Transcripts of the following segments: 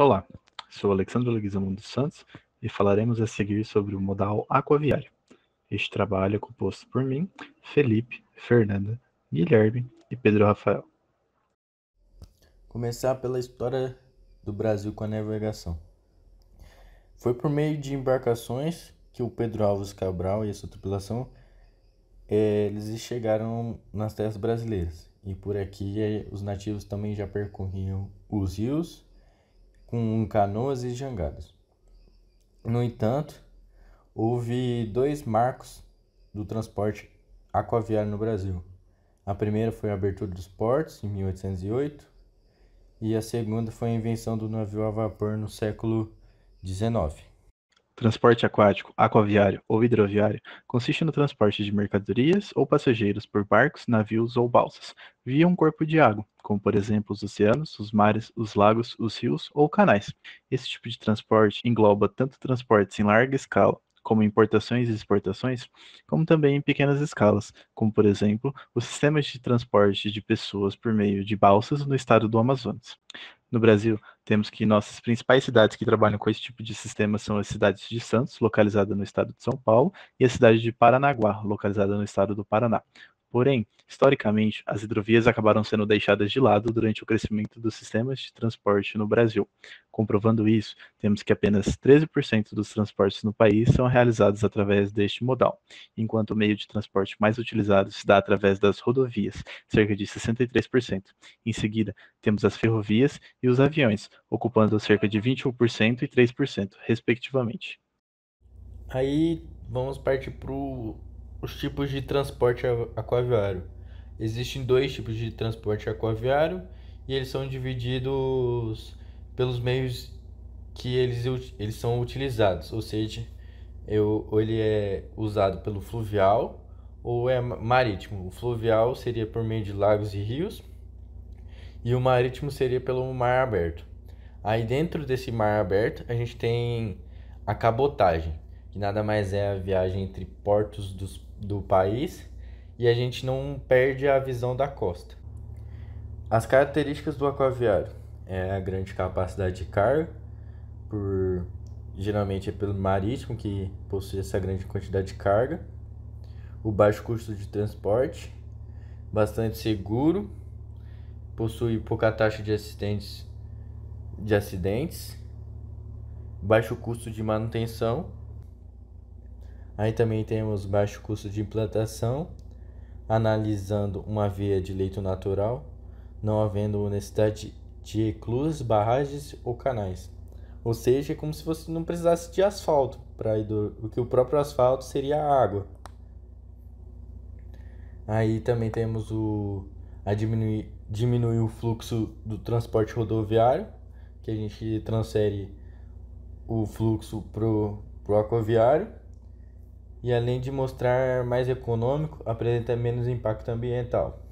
Olá, sou Alexandre Leguizamo dos Santos e falaremos a seguir sobre o modal aquaviário. Este trabalho é composto por mim, Felipe, Fernanda, Guilherme e Pedro Rafael. Começar pela história do Brasil com a navegação. Foi por meio de embarcações que o Pedro Álvares Cabral e a sua tripulação eles chegaram nas terras brasileiras. E por aqui os nativos também já percorriam os rios com canoas e jangadas. No entanto, houve dois marcos do transporte aquaviário no Brasil. A primeira foi a abertura dos portos, em 1808, e a segunda foi a invenção do navio a vapor no século XIX. Transporte aquático, aquaviário ou hidroviário consiste no transporte de mercadorias ou passageiros por barcos, navios ou balsas, via um corpo de água, como por exemplo os oceanos, os mares, os lagos, os rios ou canais. Esse tipo de transporte engloba tanto transportes em larga escala, como importações e exportações, como também em pequenas escalas, como por exemplo os sistemas de transporte de pessoas por meio de balsas no estado do Amazonas. No Brasil, temos que nossas principais cidades que trabalham com esse tipo de sistema são as cidades de Santos, localizada no estado de São Paulo, e a cidade de Paranaguá, localizada no estado do Paraná. Porém, historicamente, as hidrovias acabaram sendo deixadas de lado durante o crescimento dos sistemas de transporte no Brasil. Comprovando isso, temos que apenas 13% dos transportes no país são realizados através deste modal, enquanto o meio de transporte mais utilizado se dá através das rodovias, cerca de 63%. Em seguida, temos as ferrovias e os aviões, ocupando cerca de 21% e 3%, respectivamente. Aí vamos partir para os tipos de transporte aquaviário. Existem dois tipos de transporte aquaviário e eles são divididos pelos meios que eles são utilizados, ou seja, ou ele é usado pelo fluvial ou é marítimo. O fluvial seria por meio de lagos e rios e o marítimo seria pelo mar aberto. Aí dentro desse mar aberto a gente tem a cabotagem, que nada mais é a viagem entre portos do país e a gente não perde a visão da costa. As características do aquaviário é a grande capacidade de carga, por geralmente é pelo marítimo que possui essa grande quantidade de carga, o baixo custo de transporte, bastante seguro, possui pouca taxa de acidentes, baixo custo de manutenção. Aí também temos baixo custo de implantação, analisando uma via de leito natural, não havendo necessidade de eclusas, barragens ou canais. Ou seja, é como se você não precisasse de asfalto, o que o próprio asfalto seria a água. Aí também temos diminuir o fluxo do transporte rodoviário, que a gente transfere o fluxo pro aquaviário. E além de mostrar mais econômico, apresenta menos impacto ambiental.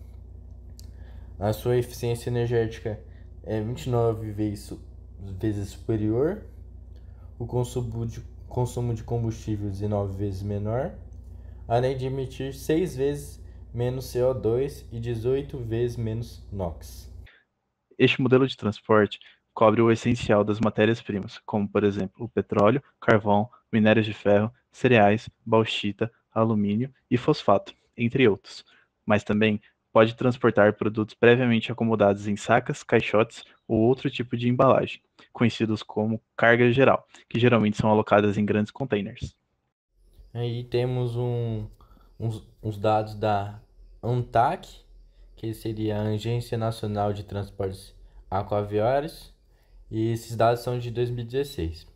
A sua eficiência energética é 29 vezes superior, o consumo de combustível 19 vezes menor, além de emitir 6 vezes menos CO2 e 18 vezes menos NOx. Este modelo de transporte cobre o essencial das matérias-primas, como, por exemplo, o petróleo, carvão, minérios de ferro, cereais, bauxita, alumínio e fosfato, entre outros. Mas também pode transportar produtos previamente acomodados em sacas, caixotes ou outro tipo de embalagem, conhecidos como carga geral, que geralmente são alocadas em grandes containers. Aí temos uns dados da ANTAC, que seria a Agência Nacional de Transportes Aquaviários, e esses dados são de 2016.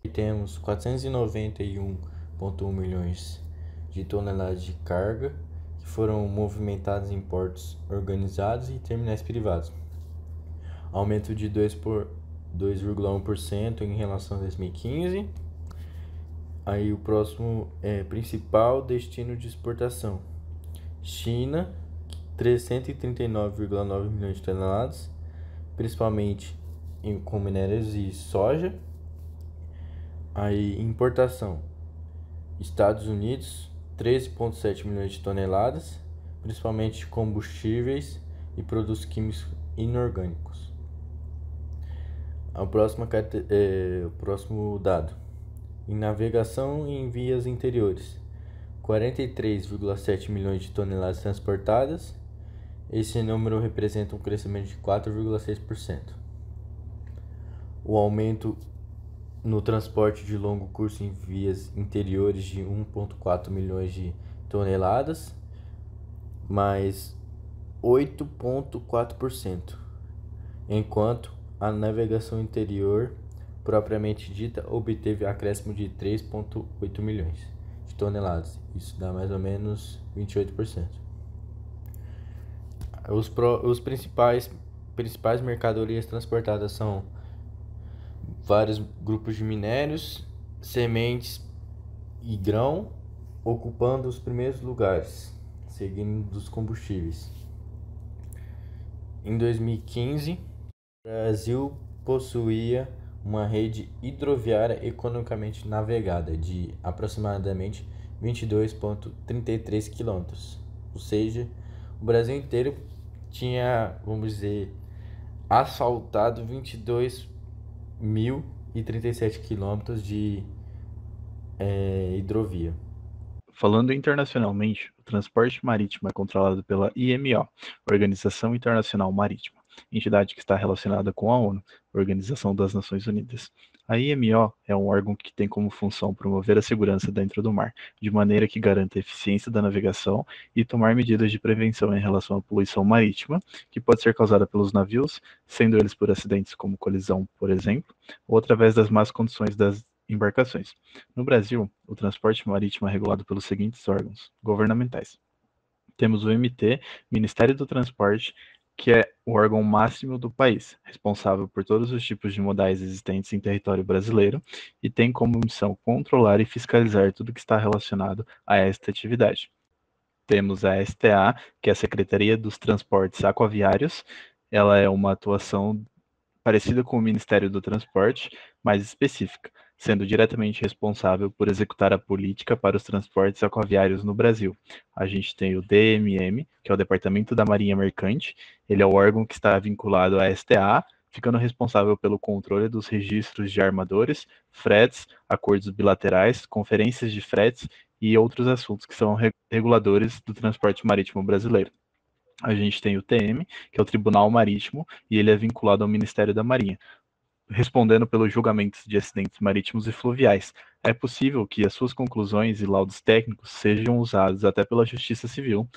E temos 491,1 milhões de toneladas de carga que foram movimentadas em portos organizados e terminais privados, aumento de 2,1% em relação a 2015. Aí o próximo é principal destino de exportação: China, 339,9 milhões de toneladas, principalmente com minérios e soja. Aí importação: Estados Unidos, 13,7 milhões de toneladas, principalmente combustíveis e produtos químicos inorgânicos. O próximo dado. Em navegação em vias interiores, 43,7 milhões de toneladas transportadas. Esse número representa um crescimento de 4,6%. O aumento no transporte de longo curso em vias interiores de 1,4 milhões de toneladas, mais 8,4%, enquanto a navegação interior propriamente dita obteve acréscimo de 3,8 milhões de toneladas. Isso dá mais ou menos 28%. Os principais mercadorias transportadas são vários grupos de minérios, sementes e grão, ocupando os primeiros lugares, seguindo dos combustíveis. Em 2015, o Brasil possuía uma rede hidroviária economicamente navegada de aproximadamente 22,33 km, ou seja, o Brasil inteiro tinha, vamos dizer, asfaltado 22.037 quilômetros de hidrovia. Falando internacionalmente, o transporte marítimo é controlado pela IMO, Organização Internacional Marítima, entidade que está relacionada com a ONU, Organização das Nações Unidas. A IMO é um órgão que tem como função promover a segurança dentro do mar, de maneira que garanta a eficiência da navegação e tomar medidas de prevenção em relação à poluição marítima, que pode ser causada pelos navios, sendo eles por acidentes como colisão, por exemplo, ou através das más condições das embarcações. No Brasil, o transporte marítimo é regulado pelos seguintes órgãos governamentais. Temos o MT, Ministério do Transporte, que é o órgão máximo do país, responsável por todos os tipos de modais existentes em território brasileiro e tem como missão controlar e fiscalizar tudo que está relacionado a esta atividade. Temos a STA, que é a Secretaria dos Transportes Aquaviários. Ela é uma atuação parecida com o Ministério do Transporte, mais específica, sendo diretamente responsável por executar a política para os transportes aquaviários no Brasil. A gente tem o DMM, que é o Departamento da Marinha Mercante. Ele é o órgão que está vinculado à STA, ficando responsável pelo controle dos registros de armadores, fretes, acordos bilaterais, conferências de fretes e outros assuntos que são reguladores do transporte marítimo brasileiro. A gente tem o TM, que é o Tribunal Marítimo, e ele é vinculado ao Ministério da Marinha, respondendo pelos julgamentos de acidentes marítimos e fluviais. É possível que as suas conclusões e laudos técnicos sejam usados até pela Justiça Civil,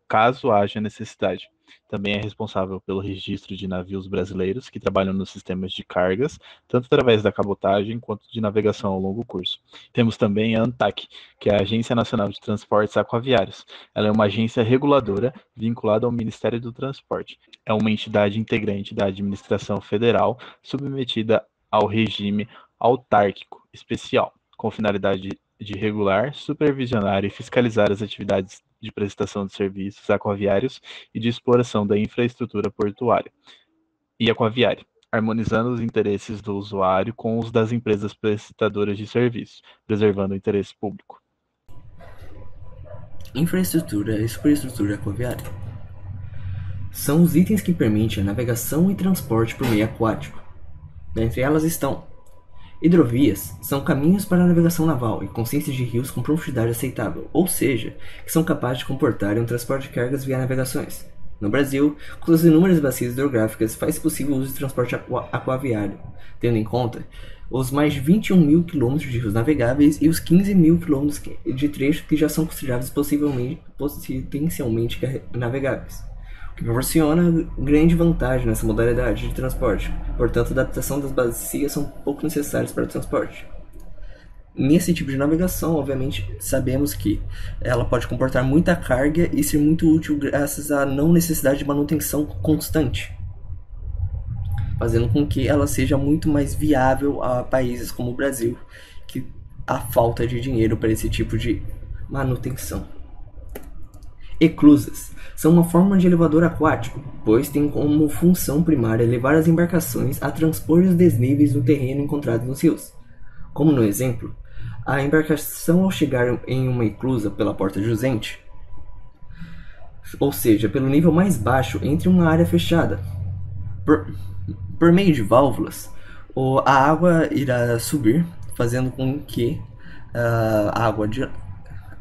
caso haja necessidade. Também é responsável pelo registro de navios brasileiros que trabalham nos sistemas de cargas, tanto através da cabotagem quanto de navegação ao longo curso. Temos também a ANTAQ, que é a Agência Nacional de Transportes Aquaviários. Ela é uma agência reguladora vinculada ao Ministério do Transporte. É uma entidade integrante da administração federal submetida ao regime autárquico especial, com finalidade de regular, supervisionar e fiscalizar as atividades de prestação de serviços aquaviários e de exploração da infraestrutura portuária e aquaviária, harmonizando os interesses do usuário com os das empresas prestadoras de serviços, preservando o interesse público. Infraestrutura e superestrutura aquaviária são os itens que permitem a navegação e transporte por meio aquático. Dentre elas estão: hidrovias são caminhos para a navegação naval e consistem de rios com profundidade aceitável, ou seja, que são capazes de comportar um transporte de cargas via navegações. No Brasil, com suas inúmeras bacias hidrográficas, faz possível o uso de transporte aquaviário, tendo em conta os mais de 21 mil quilômetros de rios navegáveis e os 15 mil quilômetros de trechos que já são considerados potencialmente navegáveis, que proporciona grande vantagem nessa modalidade de transporte. Portanto, a adaptação das bacias são pouco necessárias para o transporte. Nesse tipo de navegação, obviamente, sabemos que ela pode comportar muita carga e ser muito útil graças à não necessidade de manutenção constante, fazendo com que ela seja muito mais viável a países como o Brasil, que há falta de dinheiro para esse tipo de manutenção. Eclusas são uma forma de elevador aquático, pois tem como função primária levar as embarcações a transpor os desníveis do terreno encontrado nos rios. Como no exemplo, a embarcação ao chegar em uma eclusa pela porta jusante, ou seja, pelo nível mais baixo entre uma área fechada, por meio de válvulas, A água irá subir, fazendo com que a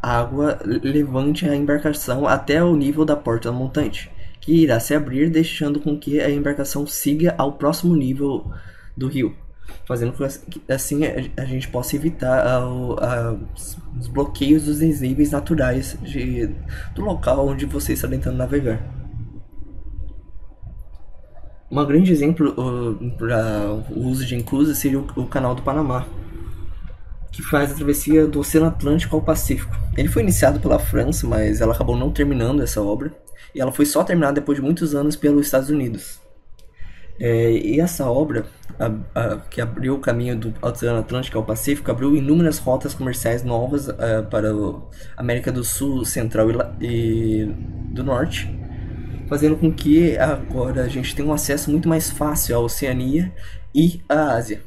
água levante a embarcação até o nível da porta montante, que irá se abrir, deixando com que a embarcação siga ao próximo nível do rio, fazendo com que assim a gente possa evitar os bloqueios dos desníveis naturais do local onde você está tentando navegar. Um grande exemplo para o uso de inclusa seria o Canal do Panamá, que faz a travessia do Oceano Atlântico ao Pacífico. Ele foi iniciado pela França, mas ela acabou não terminando essa obra, e ela foi só terminada depois de muitos anos pelos Estados Unidos. E essa obra, que abriu o caminho do Oceano Atlântico ao Pacífico, abriu inúmeras rotas comerciais novas para a América do Sul, Central e do Norte, fazendo com que agora a gente tenha um acesso muito mais fácil à Oceania e à Ásia.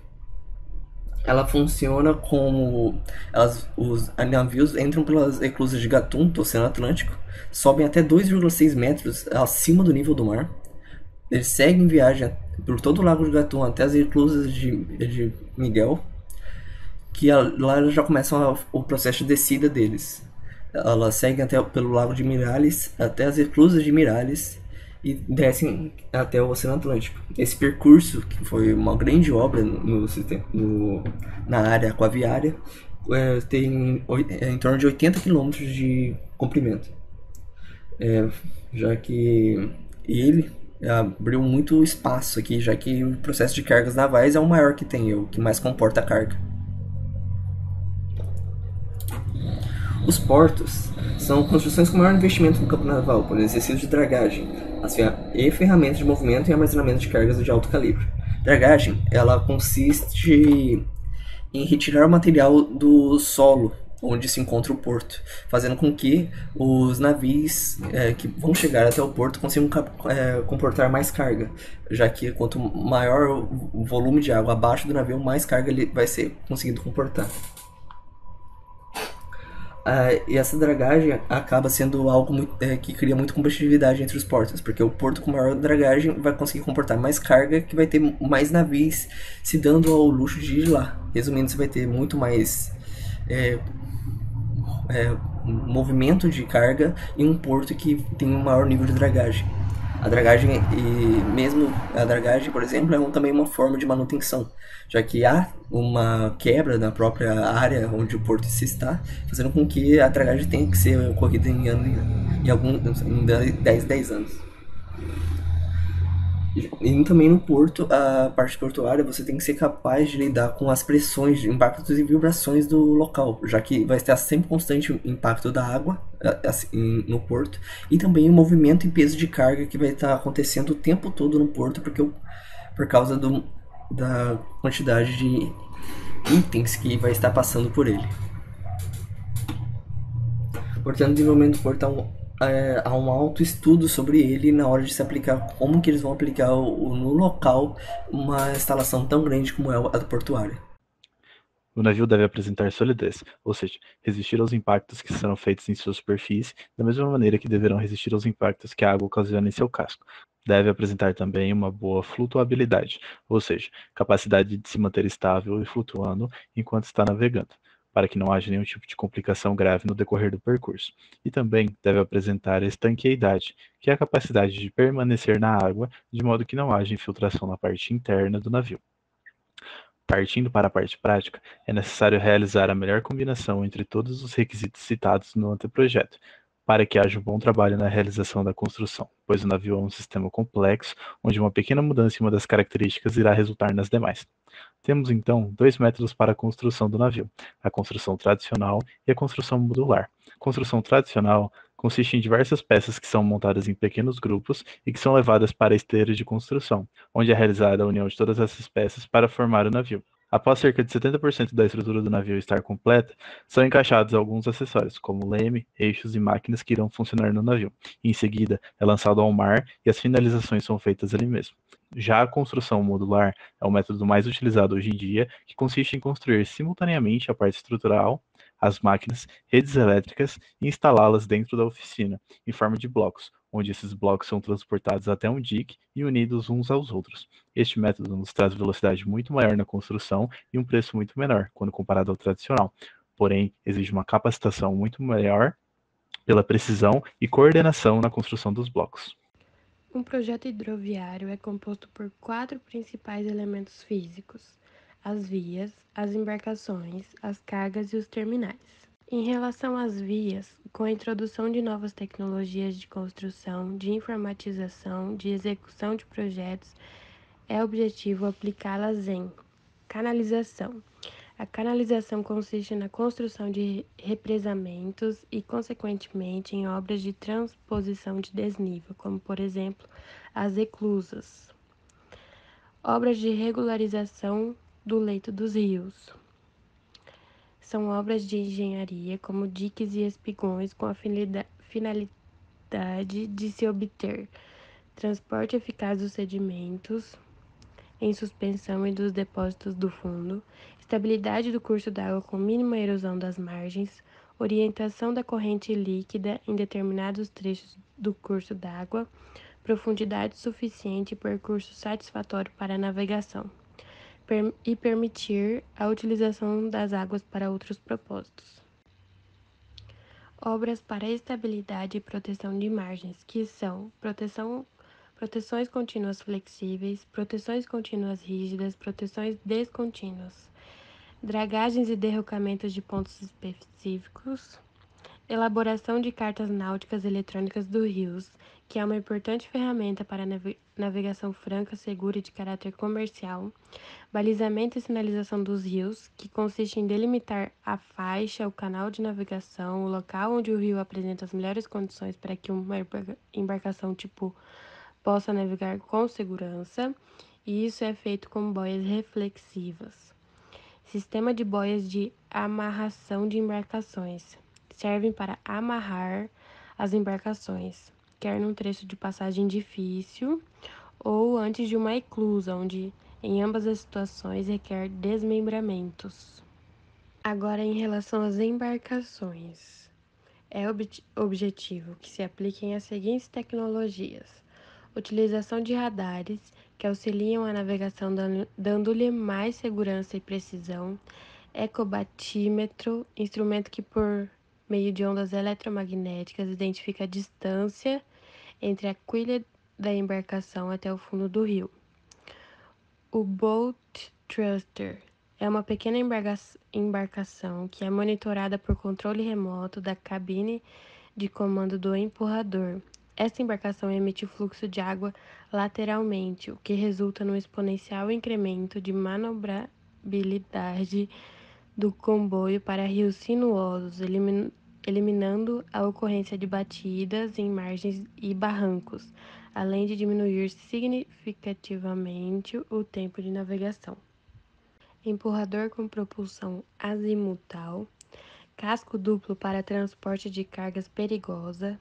Ela funciona como os navios entram pelas reclusas de Gatun do Oceano Atlântico, sobem até 2,6 metros acima do nível do mar. Eles seguem viagem por todo o Lago de Gatun até as reclusas de Miguel, que lá já começam o processo de descida deles. Elas seguem pelo Lago de Miralles até as reclusas de Miralles e descem até o Oceano Atlântico. Esse percurso, que foi uma grande obra na área aquaviária, tem em torno de 80 km de comprimento, já que ele abriu muito espaço aqui, já que o processo de cargas navais é o maior que tem, o que mais comporta carga. Os portos são construções com maior investimento no campo naval, por exercício de dragagem e ferramentas de movimento e armazenamento de cargas de alto calibre. Dragagem, ela consiste em retirar o material do solo onde se encontra o porto, fazendo com que os navios que vão chegar até o porto consigam comportar mais carga, já que quanto maior o volume de água abaixo do navio, mais carga ele vai ser conseguido comportar. E essa dragagem acaba sendo algo que cria muita competitividade entre os portos, porque o porto com maior dragagem vai conseguir comportar mais carga, que vai ter mais navios se dando ao luxo de ir lá. Resumindo, você vai ter muito mais movimento de carga em um porto que tem um maior nível de dragagem. A dragagem, por exemplo, é também uma forma de manutenção, já que há uma quebra na própria área onde o porto se está, fazendo com que a dragagem tenha que ser ocorrida em 10 anos. E também no porto, a parte portuária, você tem que ser capaz de lidar com as pressões, impactos e vibrações do local, já que vai estar sempre constante impacto da água assim, no porto, e também o movimento e peso de carga que vai estar acontecendo o tempo todo no porto, por causa da quantidade de itens que vai estar passando por ele. Portanto, o desenvolvimento do porto há um alto estudo sobre ele na hora de se aplicar, como que eles vão aplicar no local uma instalação tão grande como é a portuária. O navio deve apresentar solidez, ou seja, resistir aos impactos que serão feitos em sua superfície, da mesma maneira que deverão resistir aos impactos que a água ocasiona em seu casco. Deve apresentar também uma boa flutuabilidade, ou seja, capacidade de se manter estável e flutuando enquanto está navegando, para que não haja nenhum tipo de complicação grave no decorrer do percurso. E também deve apresentar estanqueidade, que é a capacidade de permanecer na água, de modo que não haja infiltração na parte interna do navio. Partindo para a parte prática, é necessário realizar a melhor combinação entre todos os requisitos citados no anteprojeto, para que haja um bom trabalho na realização da construção, pois o navio é um sistema complexo, onde uma pequena mudança em uma das características irá resultar nas demais. Temos então 2 métodos para a construção do navio: a construção tradicional e a construção modular. A construção tradicional consiste em diversas peças que são montadas em pequenos grupos e que são levadas para esteiras de construção, onde é realizada a união de todas essas peças para formar o navio. Após cerca de 70% da estrutura do navio estar completa, são encaixados alguns acessórios, como leme, eixos e máquinas que irão funcionar no navio. Em seguida, é lançado ao mar e as finalizações são feitas ali mesmo. Já a construção modular é o método mais utilizado hoje em dia, que consiste em construir simultaneamente a parte estrutural, as máquinas, redes elétricas e instalá-las dentro da oficina, em forma de blocos, onde esses blocos são transportados até um dique e unidos uns aos outros. Este método nos traz velocidade muito maior na construção e um preço muito menor, quando comparado ao tradicional. Porém, exige uma capacitação muito maior pela precisão e coordenação na construção dos blocos. Um projeto hidroviário é composto por 4 principais elementos físicos: as vias, as embarcações, as cargas e os terminais. Em relação às vias, com a introdução de novas tecnologias de construção, de informatização, de execução de projetos, é objetivo aplicá-las em canalização. A canalização consiste na construção de represamentos e, consequentemente, em obras de transposição de desnível, como, por exemplo, as eclusas. Obras de regularização do leito dos rios. São obras de engenharia, como diques e espigões, com a finalidade de se obter transporte eficaz dos sedimentos em suspensão e dos depósitos do fundo, estabilidade do curso d'água com mínima erosão das margens, orientação da corrente líquida em determinados trechos do curso d'água, profundidade suficiente e percurso satisfatório para a navegação, e permitir a utilização das águas para outros propósitos. Obras para estabilidade e proteção de margens, que são proteções contínuas flexíveis, proteções contínuas rígidas, proteções descontínuas, dragagens e derrocamentos de pontos específicos, elaboração de cartas náuticas eletrônicas dos rios, que é uma importante ferramenta para navegação franca, segura e de caráter comercial, balizamento e sinalização dos rios, que consiste em delimitar a faixa, o canal de navegação, o local onde o rio apresenta as melhores condições para que uma embarcação tipo possa navegar com segurança, e isso é feito com boias reflexivas. Sistema de boias de amarração de embarcações. Servem para amarrar as embarcações, quer num trecho de passagem difícil ou antes de uma eclusa, onde em ambas as situações requer desmembramentos. Agora, em relação às embarcações, é objetivo que se apliquem as seguintes tecnologias: utilização de radares, que auxiliam a navegação dando-lhe mais segurança e precisão, ecobatímetro, instrumento que por meio de ondas eletromagnéticas identifica a distância entre a quilha da embarcação até o fundo do rio. O Boat Thruster é uma pequena embarcação que é monitorada por controle remoto da cabine de comando do empurrador. Esta embarcação emite fluxo de água lateralmente, o que resulta no exponencial incremento de manobrabilidade do comboio para rios sinuosos, eliminando a ocorrência de batidas em margens e barrancos, além de diminuir significativamente o tempo de navegação. Empurrador com propulsão azimutal, casco duplo para transporte de cargas perigosa.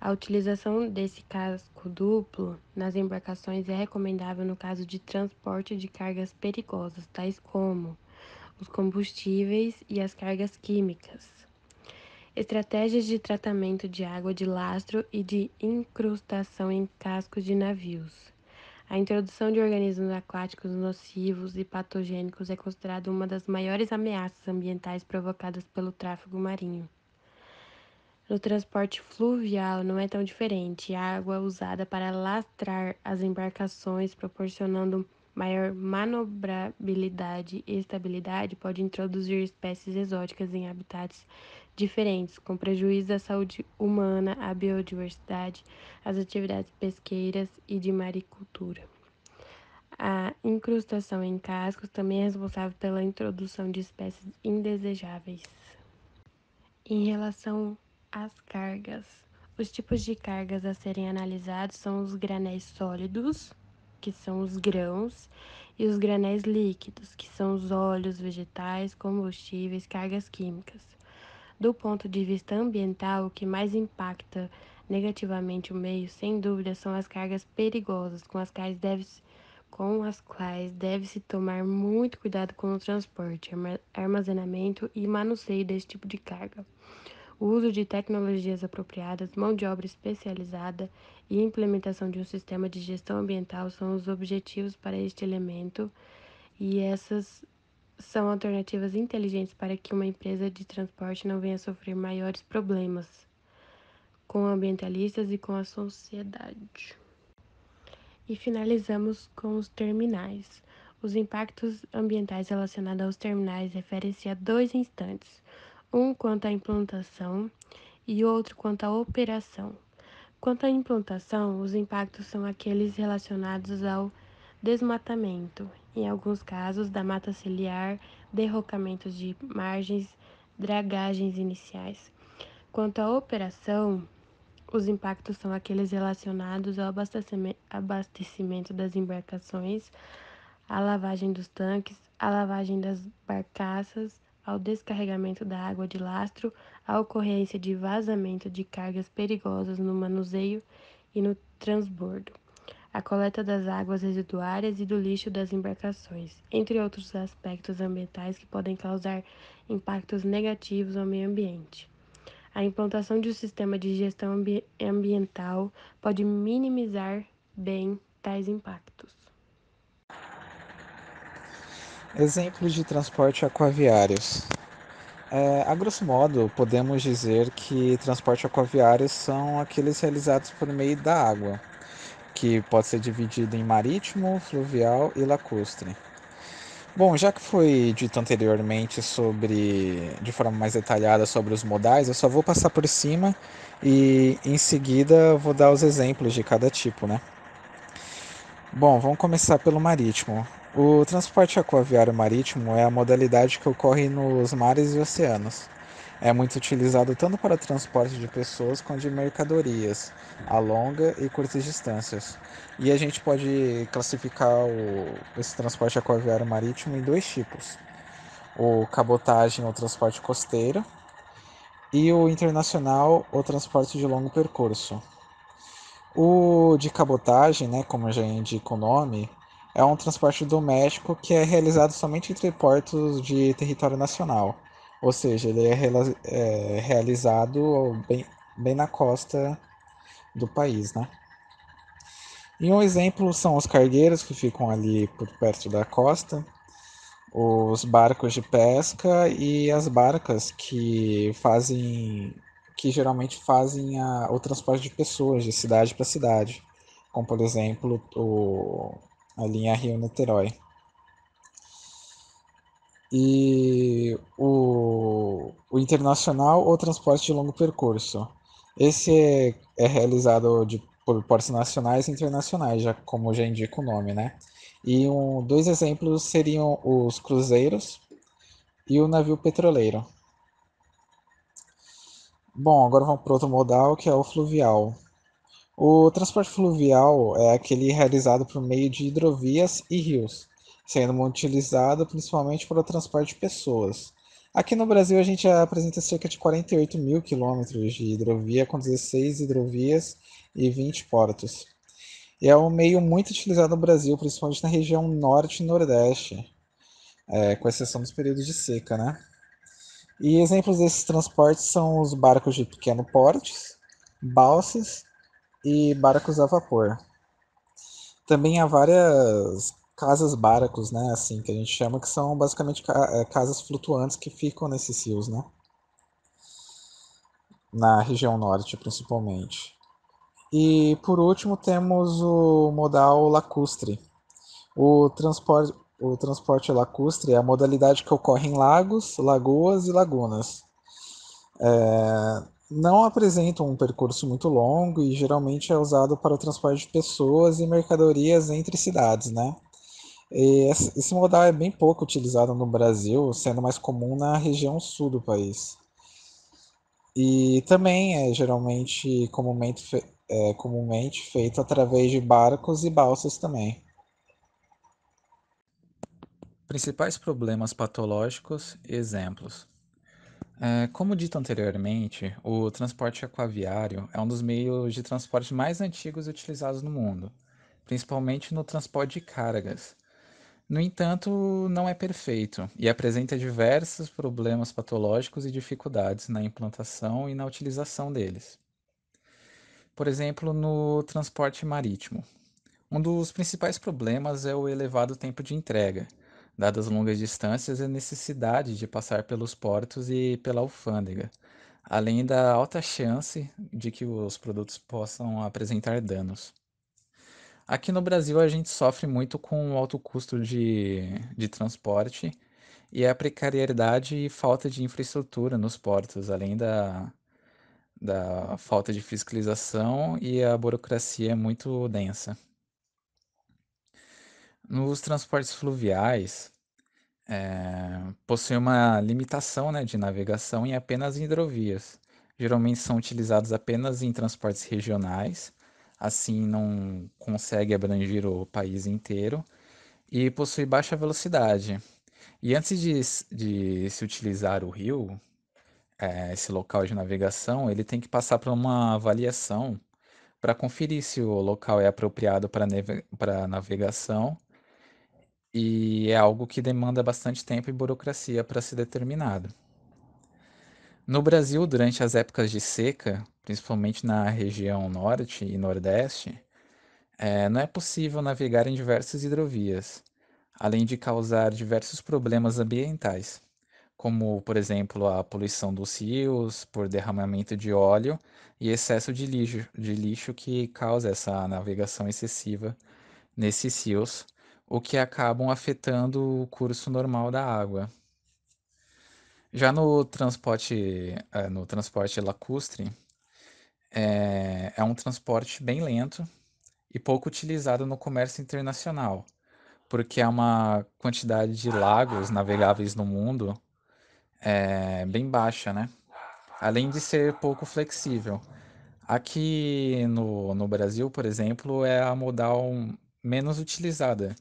A utilização desse casco duplo nas embarcações é recomendável no caso de transporte de cargas perigosas, tais como os combustíveis e as cargas químicas. Estratégias de tratamento de água de lastro e de incrustação em cascos de navios. A introdução de organismos aquáticos nocivos e patogênicos é considerada uma das maiores ameaças ambientais provocadas pelo tráfego marinho. No transporte fluvial não é tão diferente. A água usada para lastrar as embarcações, proporcionando maior manobrabilidade e estabilidade, pode introduzir espécies exóticas em habitats diferentes, com prejuízo à saúde humana, à biodiversidade, às atividades pesqueiras e de maricultura. A incrustação em cascos também é responsável pela introdução de espécies indesejáveis. Em relação às cargas, os tipos de cargas a serem analisados são os granéis sólidos, que são os grãos, e os granéis líquidos, que são os óleos, vegetais, combustíveis, cargas químicas. Do ponto de vista ambiental, o que mais impacta negativamente o meio, sem dúvida, são as cargas perigosas, com as quais deve-se com as quais deve-se tomar muito cuidado com o transporte, armazenamento e manuseio desse tipo de carga. O uso de tecnologias apropriadas, mão de obra especializada e implementação de um sistema de gestão ambiental são os objetivos para este elemento, e essas são alternativas inteligentes para que uma empresa de transporte não venha a sofrer maiores problemas com ambientalistas e com a sociedade. E finalizamos com os terminais. Os impactos ambientais relacionados aos terminais referem-se a dois instantes, um quanto à implantação e outro quanto à operação. Quanto à implantação, os impactos são aqueles relacionados ao desmatamento, em alguns casos da mata ciliar, derrocamentos de margens, dragagens iniciais. Quanto à operação, os impactos são aqueles relacionados ao abastecimento das embarcações, à lavagem dos tanques, à lavagem das barcaças, ao descarregamento da água de lastro, à ocorrência de vazamento de cargas perigosas no manuseio e no transbordo, a coleta das águas residuárias e do lixo das embarcações, entre outros aspectos ambientais que podem causar impactos negativos ao meio ambiente. A implantação de um sistema de gestão ambiental pode minimizar bem tais impactos. Exemplos de transporte aquaviários. A grosso modo, podemos dizer que transporte aquaviário são aqueles realizados por meio da água, que pode ser dividido em marítimo, fluvial e lacustre. Bom, já que foi dito anteriormente de forma mais detalhada sobre os modais, eu só vou passar por cima e em seguida vou dar os exemplos de cada tipo, né? Bom, vamos começar pelo marítimo. O transporte aquaviário marítimo é a modalidade que ocorre nos mares e oceanos. É muito utilizado tanto para transporte de pessoas quanto de mercadorias, a longa e curtas distâncias. E a gente pode classificar esse transporte aquaviário marítimo em dois tipos: o cabotagem ou transporte costeiro e o internacional ou transporte de longo percurso. O de cabotagem, né, como já indica o nome, é um transporte doméstico que é realizado somente entre portos de território nacional, ou seja, ele é realizado bem na costa do país, né? E um exemplo são os cargueiros que ficam ali por perto da costa, os barcos de pesca e as barcas que geralmente fazem o transporte de pessoas de cidade para cidade, como por exemplo a linha Rio-Niterói. E o internacional ou transporte de longo percurso. Esse é realizado por portos nacionais e internacionais, como já indica o nome, né? E dois exemplos seriam os cruzeiros e o navio petroleiro. Bom, agora vamos para outro modal, que é o fluvial. O transporte fluvial é aquele realizado por meio de hidrovias e rios, sendo muito utilizado principalmente para o transporte de pessoas. Aqui no Brasil a gente apresenta cerca de 48 mil quilômetros de hidrovia, com 16 hidrovias e 20 portos. E é um meio muito utilizado no Brasil, principalmente na região norte e nordeste, com exceção dos períodos de seca, né? E exemplos desses transportes são os barcos de pequeno porte, balsas e barcos a vapor. Também há várias casas-barcos, né, assim que a gente chama, que são basicamente casas flutuantes que ficam nesses rios, né? Na região norte, principalmente. E por último temos o modal lacustre. O transporte lacustre é a modalidade que ocorre em lagos, lagoas e lagunas. Não apresenta um percurso muito longo e geralmente é usado para o transporte de pessoas e mercadorias entre cidades, né? E esse modal é bem pouco utilizado no Brasil, sendo mais comum na região sul do país. E também é geralmente comumente feito através de barcos e balsas também. Principais problemas patológicos e exemplos. Como dito anteriormente, o transporte aquaviário é um dos meios de transporte mais antigos utilizados no mundo. principalmente no transporte de cargas. No entanto, não é perfeito e apresenta diversos problemas patológicos e dificuldades na implantação e na utilização deles. Por exemplo, no transporte marítimo. Um dos principais problemas é o elevado tempo de entrega, dadas as longas distâncias e a necessidade de passar pelos portos e pela alfândega, além da alta chance de que os produtos possam apresentar danos. Aqui no Brasil a gente sofre muito com o alto custo de transporte e a precariedade e falta de infraestrutura nos portos, além da falta de fiscalização e a burocracia é muito densa. Nos transportes fluviais, possui uma limitação, né, de navegação em apenas hidrovias. Geralmente são utilizados apenas em transportes regionais, assim não consegue abranger o país inteiro e possui baixa velocidade. E antes de se utilizar o rio, esse local de navegação, ele tem que passar por uma avaliação para conferir se o local é apropriado para navegação e é algo que demanda bastante tempo e burocracia para ser determinado. No Brasil, durante as épocas de seca, principalmente na região norte e nordeste, não é possível navegar em diversas hidrovias, além de causar diversos problemas ambientais, como, por exemplo, a poluição dos rios por derramamento de óleo e excesso de lixo que causa essa navegação excessiva nesses rios, o que acabam afetando o curso normal da água. Já no transporte lacustre, é um transporte bem lento e pouco utilizado no comércio internacional, porque há uma quantidade de lagos navegáveis no mundo bem baixa, né? Além de ser pouco flexível. Aqui no Brasil, por exemplo, é a modal menos utilizada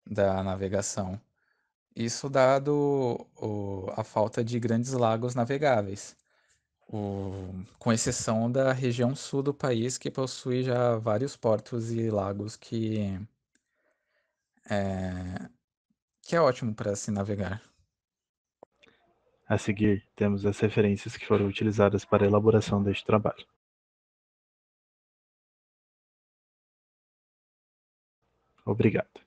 da navegação. Isso dado a falta de grandes lagos navegáveis, com exceção da região sul do país, que possui já vários portos e lagos que é ótimo para se navegar. A seguir, temos as referências que foram utilizadas para a elaboração deste trabalho. Obrigado.